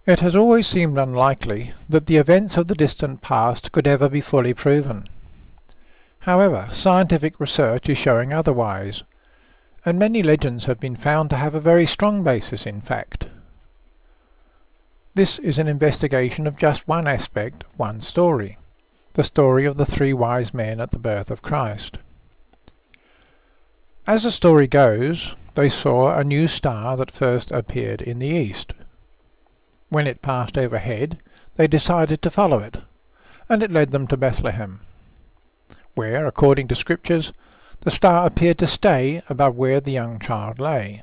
It has always seemed unlikely that the events of the distant past could ever be fully proven. However, scientific research is showing otherwise, and many legends have been found to have a very strong basis in fact. This is an investigation of just one aspect of one story, the story of the three wise men at the birth of Christ. As the story goes, they saw a new star that first appeared in the east. When it passed overhead, they decided to follow it, and it led them to Bethlehem, where, according to scriptures, the star appeared to stay above where the young child lay.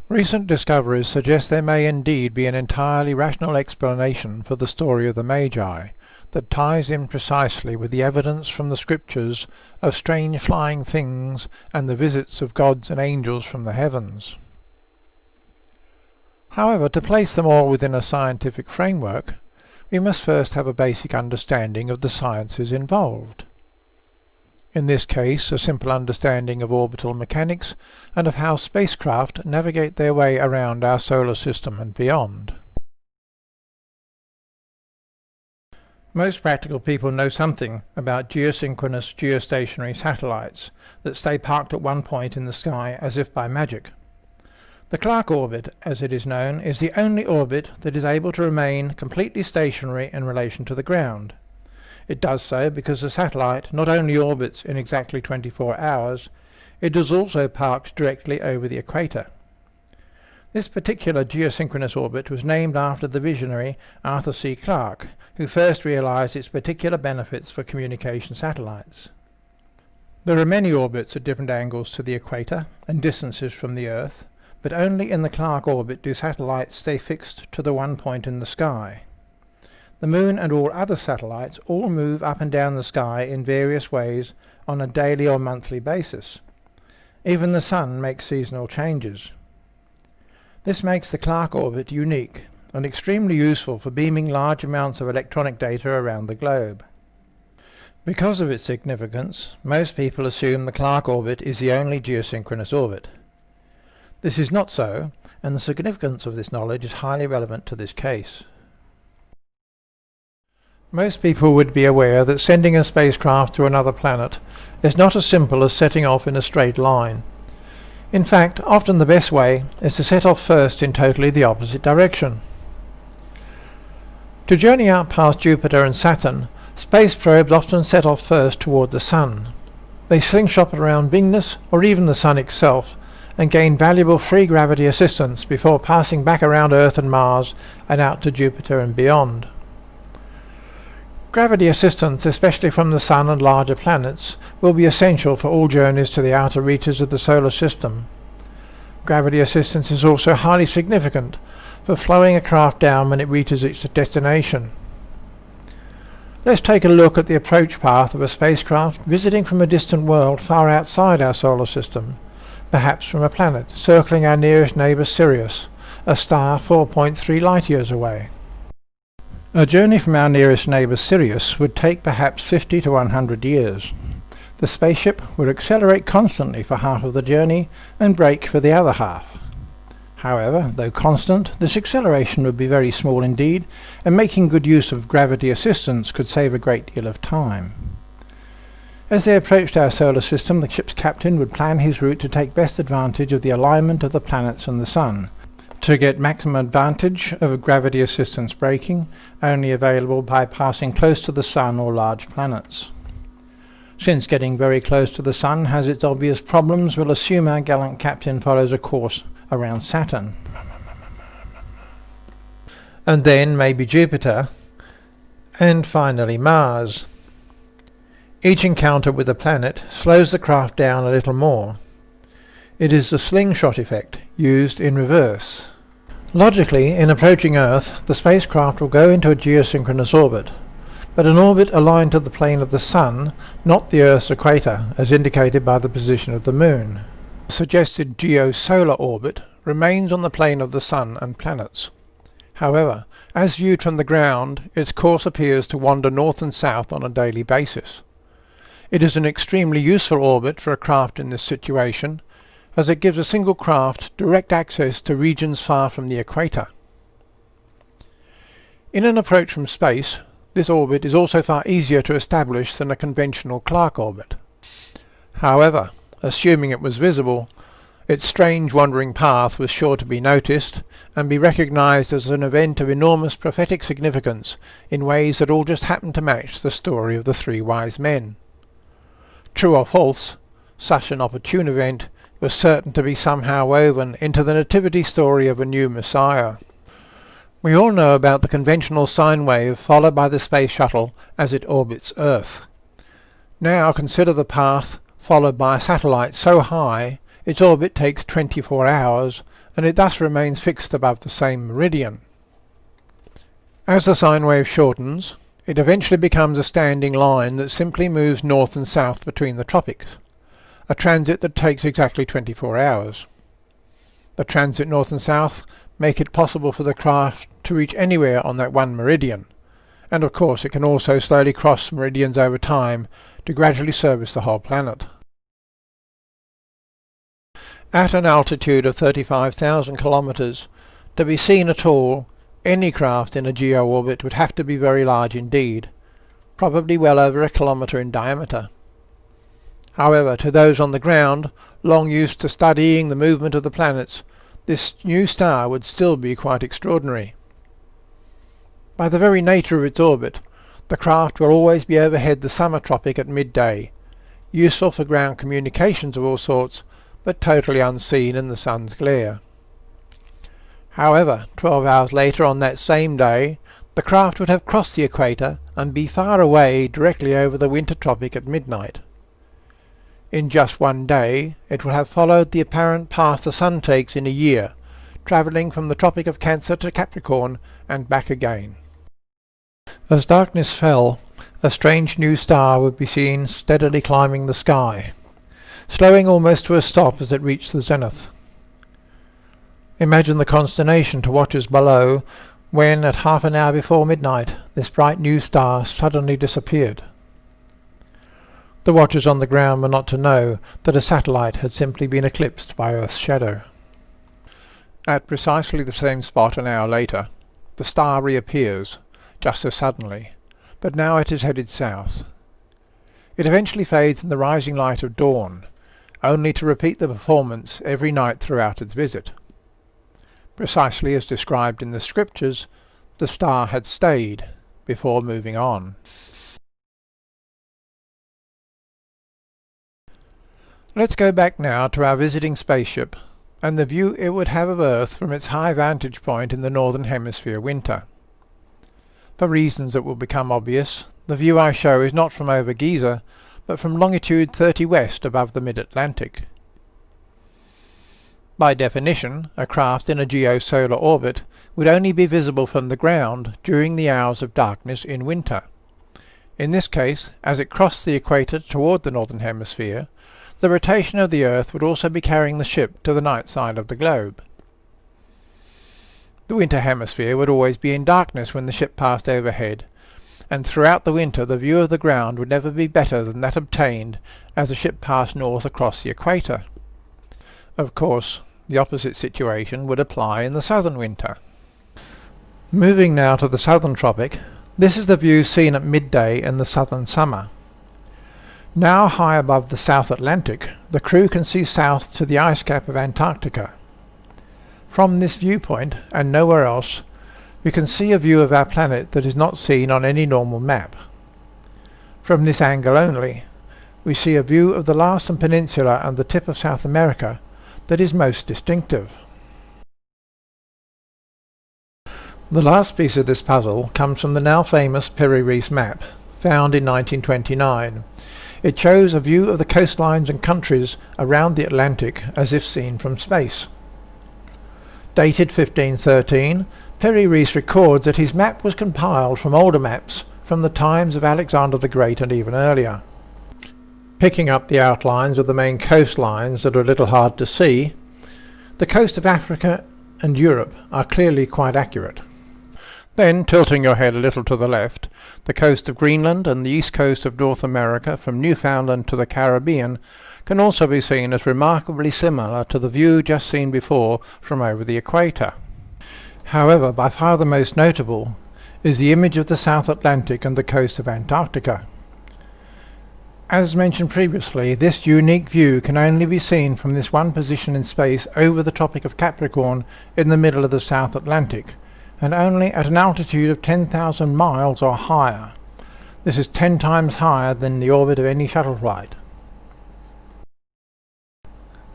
Recent discoveries suggest there may indeed be an entirely rational explanation for the story of the Magi that ties in precisely with the evidence from the scriptures of strange flying things and the visits of gods and angels from the heavens. However, to place them all within a scientific framework, we must first have a basic understanding of the sciences involved. In this case, a simple understanding of orbital mechanics and of how spacecraft navigate their way around our solar system and beyond. Most practical people know something about geosynchronous geostationary satellites that stay parked at one point in the sky as if by magic. The Clark orbit, as it is known, is the only orbit that is able to remain completely stationary in relation to the ground. It does so because the satellite not only orbits in exactly 24 hours, it is also parked directly over the equator. This particular geosynchronous orbit was named after the visionary Arthur C. Clarke, who first realized its particular benefits for communication satellites. There are many orbits at different angles to the equator and distances from the Earth, but only in the Clark orbit do satellites stay fixed to the one point in the sky. The Moon and all other satellites all move up and down the sky in various ways on a daily or monthly basis. Even the Sun makes seasonal changes. This makes the Clark orbit unique and extremely useful for beaming large amounts of electronic data around the globe. Because of its significance, most people assume the Clark orbit is the only geosynchronous orbit. This is not so, and the significance of this knowledge is highly relevant to this case. Most people would be aware that sending a spacecraft to another planet is not as simple as setting off in a straight line. In fact, often the best way is to set off first in totally the opposite direction. To journey out past Jupiter and Saturn, space probes often set off first toward the Sun. They slingshot around Venus or even the Sun itself, and gain valuable free gravity assistance before passing back around Earth and Mars and out to Jupiter and beyond. Gravity assistance, especially from the Sun and larger planets, will be essential for all journeys to the outer reaches of the solar system. Gravity assistance is also highly significant for slowing a craft down when it reaches its destination. Let's take a look at the approach path of a spacecraft visiting from a distant world far outside our solar system, perhaps from a planet circling our nearest neighbour Sirius, a star 4.3 light-years away. A journey from our nearest neighbour Sirius would take perhaps 50 to 100 years. The spaceship would accelerate constantly for half of the journey and brake for the other half. However, though constant, this acceleration would be very small indeed, and making good use of gravity assistance could save a great deal of time. As they approached our solar system, the ship's captain would plan his route to take best advantage of the alignment of the planets and the Sun, to get maximum advantage of gravity assistance braking, only available by passing close to the Sun or large planets. Since getting very close to the Sun has its obvious problems, we'll assume our gallant captain follows a course around Saturn. And then maybe Jupiter, and finally Mars. Each encounter with a planet slows the craft down a little more. It is the slingshot effect, used in reverse. Logically, in approaching Earth, the spacecraft will go into a geosynchronous orbit, but an orbit aligned to the plane of the Sun, not the Earth's equator, as indicated by the position of the Moon. The suggested geosolar orbit remains on the plane of the Sun and planets. However, as viewed from the ground, its course appears to wander north and south on a daily basis. It is an extremely useful orbit for a craft in this situation, as it gives a single craft direct access to regions far from the equator. In an approach from space, this orbit is also far easier to establish than a conventional Clark orbit. However, assuming it was visible, its strange wandering path was sure to be noticed and be recognized as an event of enormous prophetic significance in ways that all just happened to match the story of the three wise men. True or false, such an opportune event was certain to be somehow woven into the nativity story of a new Messiah. We all know about the conventional sine wave followed by the space shuttle as it orbits Earth. Now consider the path followed by a satellite so high its orbit takes 24 hours, and it thus remains fixed above the same meridian. As the sine wave shortens, it eventually becomes a standing line that simply moves north and south between the tropics, a transit that takes exactly 24 hours. The transit north and south make it possible for the craft to reach anywhere on that one meridian, and of course it can also slowly cross meridians over time to gradually service the whole planet. At an altitude of 35,000 kilometers, to be seen at all, any craft in a geo-orbit would have to be very large indeed, probably well over a kilometer in diameter. However, to those on the ground, long used to studying the movement of the planets, this new star would still be quite extraordinary. By the very nature of its orbit, the craft will always be overhead the summer tropic at midday, useful for ground communications of all sorts, but totally unseen in the sun's glare. However, 12 hours later on that same day, the craft would have crossed the equator and be far away directly over the winter tropic at midnight. In just one day, it will have followed the apparent path the sun takes in a year, travelling from the Tropic of Cancer to Capricorn and back again. As darkness fell, a strange new star would be seen steadily climbing the sky, slowing almost to a stop as it reached the zenith. Imagine the consternation to watchers below when, at half an hour before midnight, this bright new star suddenly disappeared. The watchers on the ground were not to know that a satellite had simply been eclipsed by Earth's shadow. At precisely the same spot an hour later, the star reappears, just as suddenly, but now it is headed south. It eventually fades in the rising light of dawn, only to repeat the performance every night throughout its visit. Precisely as described in the scriptures, the star had stayed before moving on. Let's go back now to our visiting spaceship and the view it would have of Earth from its high vantage point in the Northern Hemisphere winter. For reasons that will become obvious, the view I show is not from over Giza, but from longitude 30 west above the mid-Atlantic. By definition, a craft in a geosolar orbit would only be visible from the ground during the hours of darkness in winter. In this case, as it crossed the equator toward the Northern Hemisphere, the rotation of the Earth would also be carrying the ship to the night side of the globe. The winter hemisphere would always be in darkness when the ship passed overhead, and throughout the winter the view of the ground would never be better than that obtained as the ship passed north across the equator. Of course, the opposite situation would apply in the southern winter. Moving now to the southern tropic, this is the view seen at midday in the southern summer. Now high above the South Atlantic, the crew can see south to the ice cap of Antarctica. From this viewpoint, and nowhere else, we can see a view of our planet that is not seen on any normal map. From this angle only, we see a view of the Larsen Peninsula and the tip of South America that is most distinctive. The last piece of this puzzle comes from the now famous Piri-Reis map, found in 1929. It shows a view of the coastlines and countries around the Atlantic as if seen from space. Dated 1513, Piri-Reis records that his map was compiled from older maps from the times of Alexander the Great and even earlier. Picking up the outlines of the main coastlines that are a little hard to see, the coast of Africa and Europe are clearly quite accurate. Then, tilting your head a little to the left, the coast of Greenland and the east coast of North America from Newfoundland to the Caribbean can also be seen as remarkably similar to the view just seen before from over the equator. However, by far the most notable is the image of the South Atlantic and the coast of Antarctica. As mentioned previously, this unique view can only be seen from this one position in space over the Tropic of Capricorn in the middle of the South Atlantic, and only at an altitude of 10,000 miles or higher. This is 10 times higher than the orbit of any shuttle flight.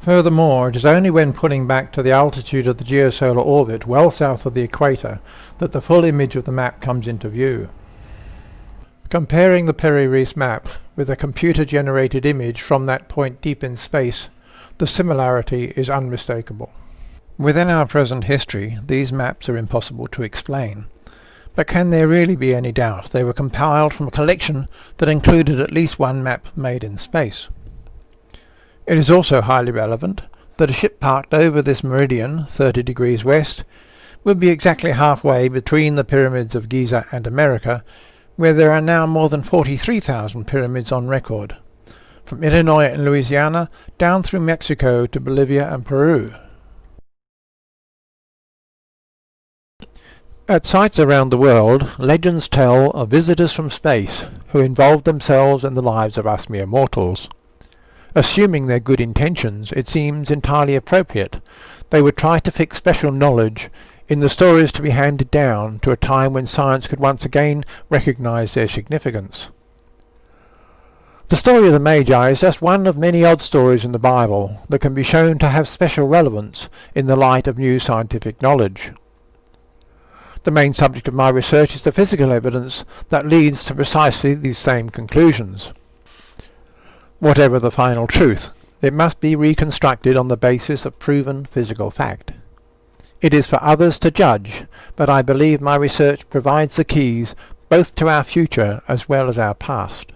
Furthermore, it is only when pulling back to the altitude of the geosolar orbit well south of the equator that the full image of the map comes into view. Comparing the Peri-Reis map with a computer-generated image from that point deep in space, the similarity is unmistakable. Within our present history, these maps are impossible to explain. But can there really be any doubt they were compiled from a collection that included at least one map made in space? It is also highly relevant that a ship parked over this meridian, 30 degrees west, would be exactly halfway between the pyramids of Giza and America, where there are now more than 43,000 pyramids on record, from Illinois and Louisiana down through Mexico to Bolivia and Peru. At sites around the world, legends tell of visitors from space who involved themselves in the lives of us mere mortals. Assuming their good intentions, it seems entirely appropriate they would try to fix special knowledge in the stories to be handed down to a time when science could once again recognize their significance. The story of the Magi is just one of many odd stories in the Bible that can be shown to have special relevance in the light of new scientific knowledge. The main subject of my research is the physical evidence that leads to precisely these same conclusions. Whatever the final truth, it must be reconstructed on the basis of proven physical fact. It is for others to judge, but I believe my research provides the keys both to our future as well as our past.